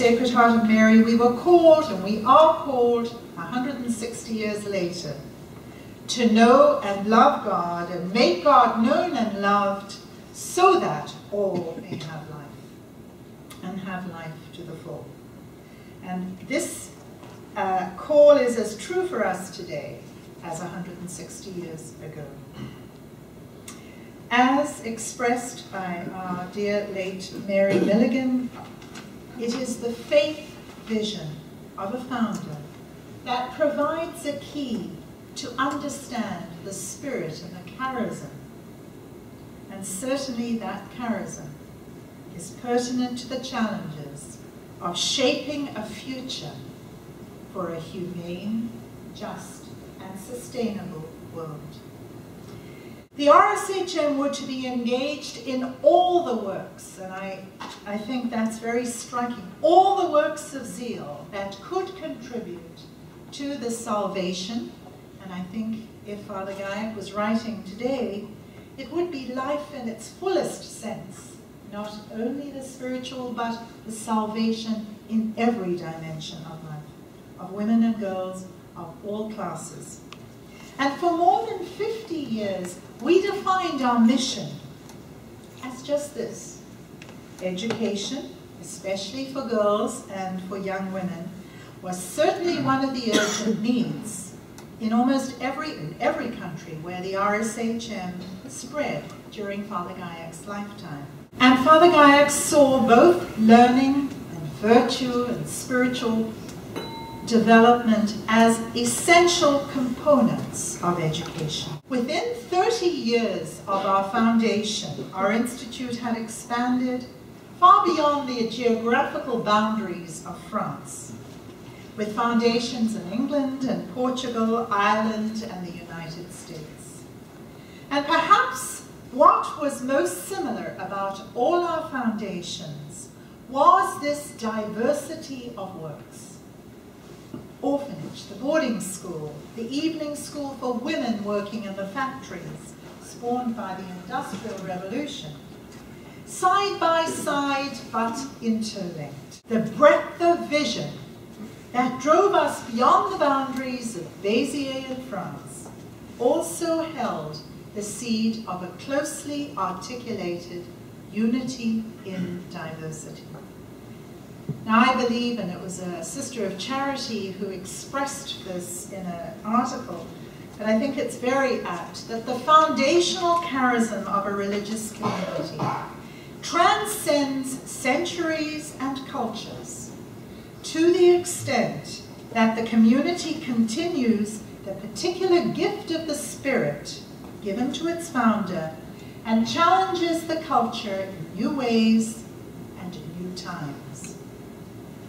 Sacred Heart of Mary, we were called, and we are called 160 years later, to know and love God and make God known and loved so that all may have life, and have life to the full. And this call is as true for us today as 160 years ago. As expressed by our dear late Mary Milligan, it is the faith vision of a founder that provides a key to understand the spirit and the charism. And certainly that charism is pertinent to the challenges of shaping a future for a humane, just, and sustainable world. The RSHM were to be engaged in all the works, and I think that's very striking, all the works of zeal that could contribute to the salvation. And I think if Father Guyot was writing today, it would be life in its fullest sense, not only the spiritual, but the salvation in every dimension of life, of women and girls of all classes. And for more than 50 years, we defined our mission as just this: education, especially for girls and for young women, was certainly one of the urgent needs in almost every country where the RSHM spread during Father Guyot's lifetime. And Father Guyot saw both learning and virtue and spiritual development as essential components of education. Within 30 years of our foundation, our institute had expanded far beyond the geographical boundaries of France, with foundations in England and Portugal, Ireland, and the United States. And perhaps what was most similar about all our foundations was this diversity of works. Orphanage, the boarding school, the evening school for women working in the factories, spawned by the Industrial Revolution, side by side but interlinked. The breadth of vision that drove us beyond the boundaries of Béziers and France also held the seed of a closely articulated unity in diversity. Now I believe, and it was a sister of charity who expressed this in an article, but I think it's very apt, that the foundational charism of a religious community transcends centuries and cultures to the extent that the community continues the particular gift of the Spirit given to its founder and challenges the culture in new ways and in new times.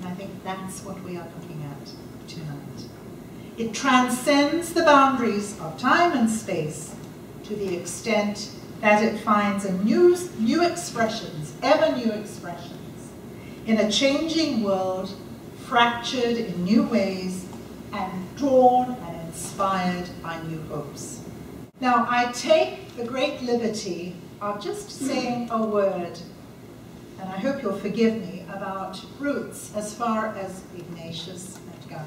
And I think that's what we are looking at tonight. It transcends the boundaries of time and space to the extent that it finds a new expressions, ever new expressions, in a changing world, fractured in new ways, and drawn and inspired by new hopes. Now, I take the great liberty of just saying a word, and I hope you'll forgive me, about roots as far as Ignatius and Guy.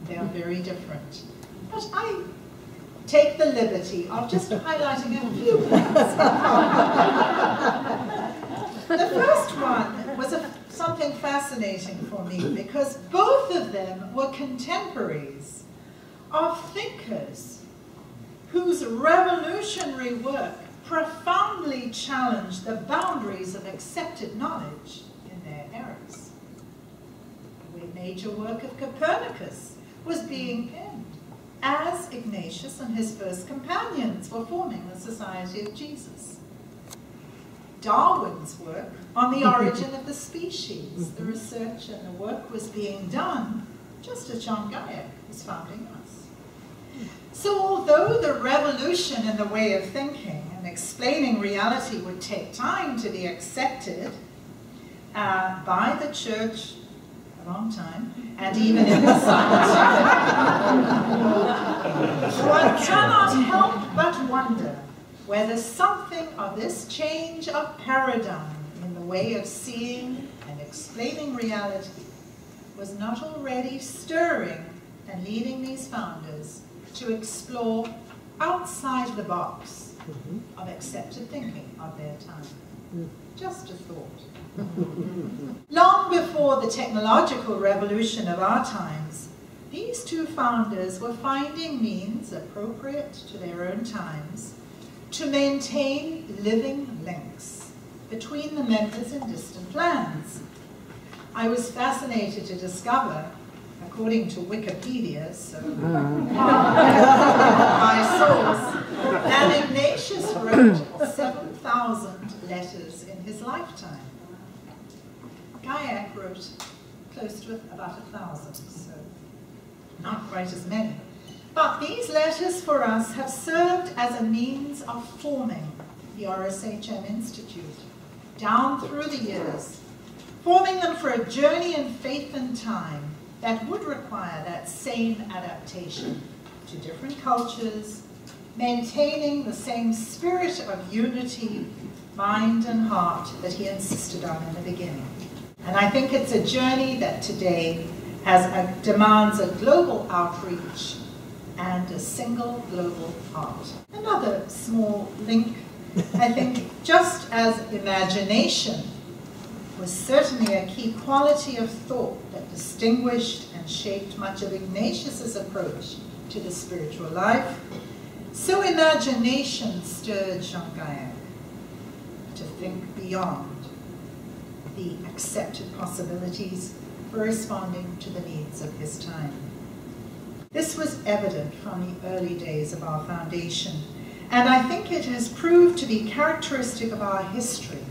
They are very different. But I take the liberty of just highlighting a few things. The first one was something fascinating for me, because both of them were contemporaries of thinkers whose revolutionary work profoundly challenged the boundaries of accepted knowledge in their eras. The major work of Copernicus was being penned as Ignatius and his first companions were forming the Society of Jesus. Darwin's work on the origin of the species, the research and the work was being done just as John Guyot was founding us. So although the revolution in the way of thinking and explaining reality would take time to be accepted by the church, a long time, and even in the scientific world, one cannot help but wonder whether something of this change of paradigm in the way of seeing and explaining reality was not already stirring and leading these founders to explore outside the box of accepted thinking of their time. Just a thought. Long before the technological revolution of our times, these two founders were finding means appropriate to their own times to maintain living links between the members in distant lands. I was fascinated to discover, according to Wikipedia, so my source, that Ignatius wrote 7,000 letters in his lifetime. Kayak wrote close to about 1,000, so not quite as many. But these letters for us have served as a means of forming the RSHM Institute down through the years, forming them for a journey in faith and time that would require that same adaptation to different cultures, maintaining the same spirit of unity, mind and heart that he insisted on in the beginning. And I think it's a journey that today demands a global outreach and a single global heart. Another small link, I think, just as imagination was certainly a key quality of thought that distinguished and shaped much of Ignatius's approach to the spiritual life, so imagination stirred Jean Kayak to think beyond the accepted possibilities for responding to the needs of his time. This was evident from the early days of our foundation, and I think it has proved to be characteristic of our history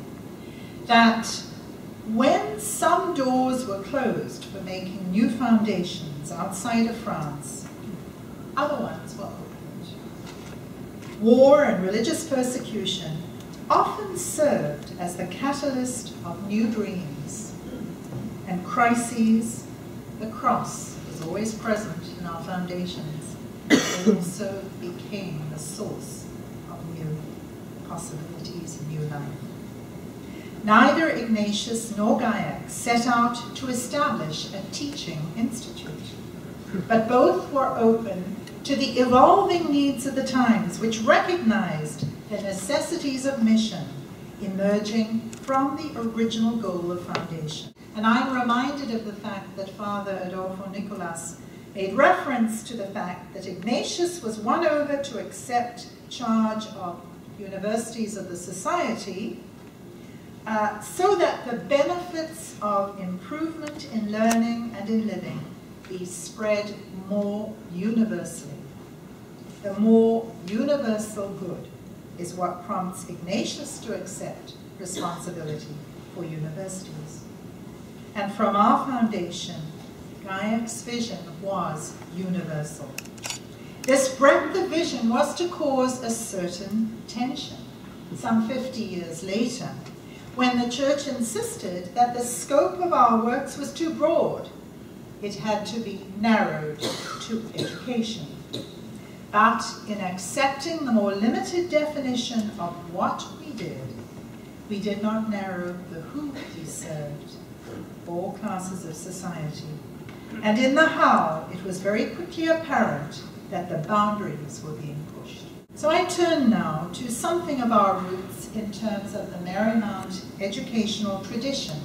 that when some doors were closed for making new foundations outside of France, other ones were opened. War and religious persecution often served as the catalyst of new dreams and crises. The cross was always present in our foundations. It also became the source of new possibilities and new life. Neither Ignatius nor Kayak set out to establish a teaching institute, but both were open to the evolving needs of the times, which recognized the necessities of mission emerging from the original goal of foundation. And I'm reminded of the fact that Father Adolfo Nicolas made reference to the fact that Ignatius was won over to accept charge of universities of the society so that the benefits of improvement in learning and in living be spread more universally. The more universal good is what prompts Ignatius to accept responsibility for universities. And from our foundation, Kayak's vision was universal. This breadth of vision was to cause a certain tension some 50 years later, when the church insisted that the scope of our works was too broad. It had to be narrowed to education. But in accepting the more limited definition of what we did not narrow the who we served, all classes of society. And in the how, it was very quickly apparent that the boundaries were being pushed. So I turn now to something of our roots in terms of the Marymount educational tradition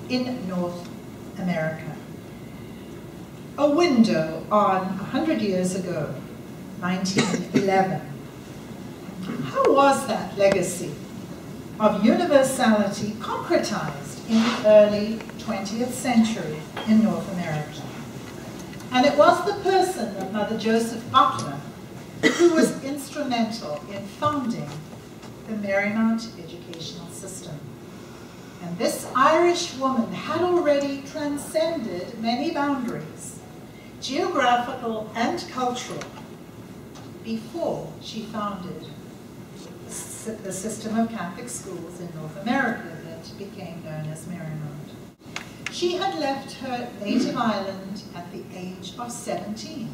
in North America. A window on 100 years ago, 1911. How was that legacy of universality concretized in the early 20th century in North America? And it was the person of Mother Joseph Butler who was instrumental in founding the Marymount educational system. And this Irish woman had already transcended many boundaries, geographical and cultural, before she founded the system of Catholic schools in North America that became known as Marymount. She had left her native island at the age of 17.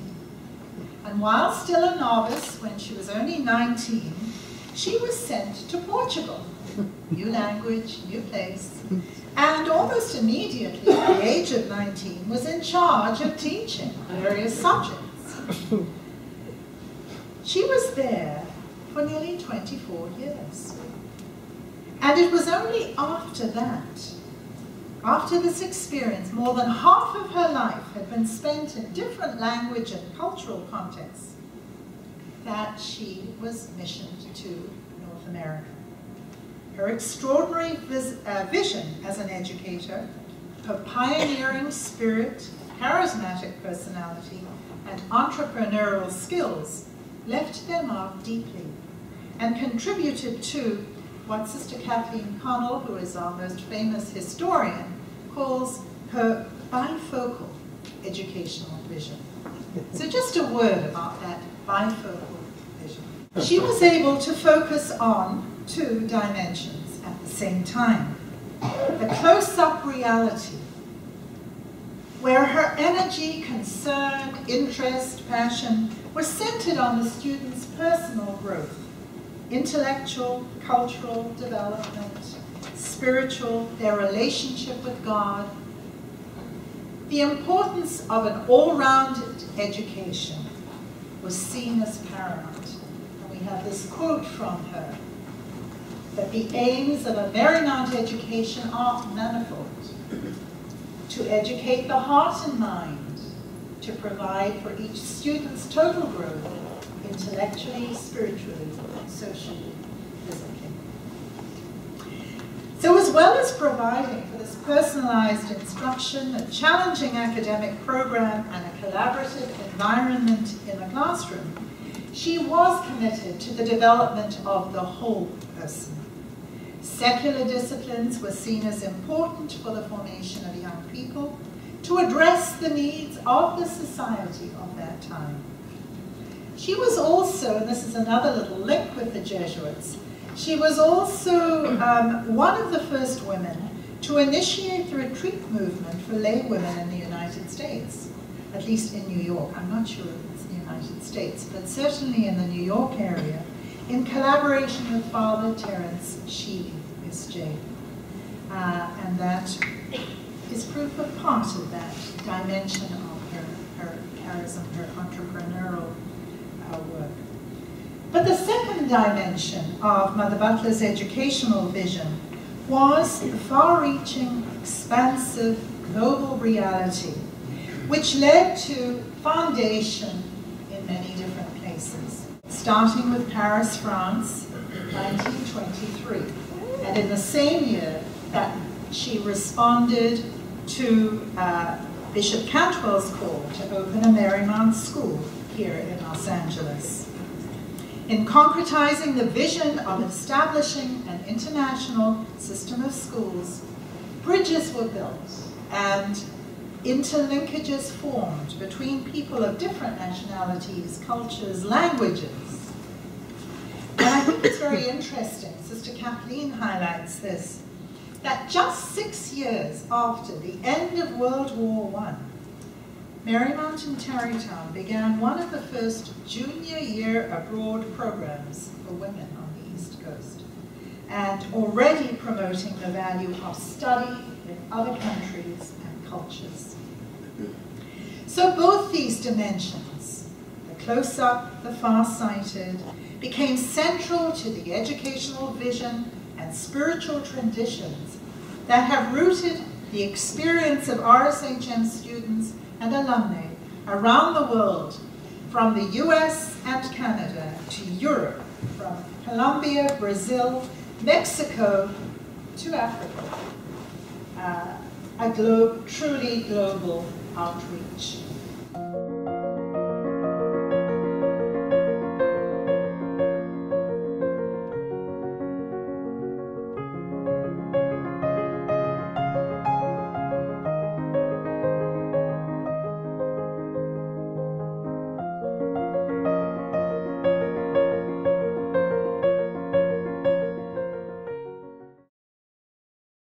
And while still a novice, when she was only 19, she was sent to Portugal new language, new place, and almost immediately, at the age of 19, was in charge of teaching various subjects. She was there for nearly 24 years. And it was only after that, after this experience, more than half of her life had been spent in different language and cultural contexts, that she was missioned to North America. Her extraordinary vision as an educator, her pioneering spirit, charismatic personality, and entrepreneurial skills left their mark deeply and contributed to what Sister Kathleen Connell, who is our most famous historian, calls her bifocal educational vision. So just a word about that bifocal vision. She was able to focus on two dimensions at the same time. The close-up reality, where her energy, concern, interest, passion were centered on the students' personal growth, intellectual, cultural development, spiritual, their relationship with God. The importance of an all-rounded education was seen as paramount. And we have this quote from her, that the aims of a Marymount education are manifold: to educate the heart and mind, to provide for each student's total growth, intellectually, spiritually, socially, physically. So as well as providing for this personalized instruction, a challenging academic program, and a collaborative environment in the classroom, she was committed to the development of the whole person. Secular disciplines were seen as important for the formation of young people to address the needs of the society of that time. She was also, and this is another little link with the Jesuits, she was also one of the first women to initiate the retreat movement for lay women in the United States, at least in New York. I'm not sure if it's the United States, but certainly in the New York area, in collaboration with Father Terence Sheely, S.J. And that is proof of part of that dimension of her charism, her entrepreneurial work. But the second dimension of Mother Butler's educational vision was the far-reaching, expansive, global reality, which led to foundation in many different places, starting with Paris, France, 1923. And in the same year that she responded to Bishop Cantwell's call to open a Marymount school here in Los Angeles. In concretizing the vision of establishing an international system of schools, bridges were built and interlinkages formed between people of different nationalities, cultures, languages. And I think it's very interesting, Sister Kathleen highlights this, that just 6 years after the end of World War I, Marymount in Tarrytown began one of the first junior year abroad programs for women on the East Coast, and already promoting the value of study in other countries and cultures. So both these dimensions, the close-up, the far-sighted, became central to the educational vision and spiritual traditions that have rooted the experience of RSHM students and alumni around the world, from the US and Canada to Europe, from Colombia, Brazil, Mexico to Africa. A truly global outreach.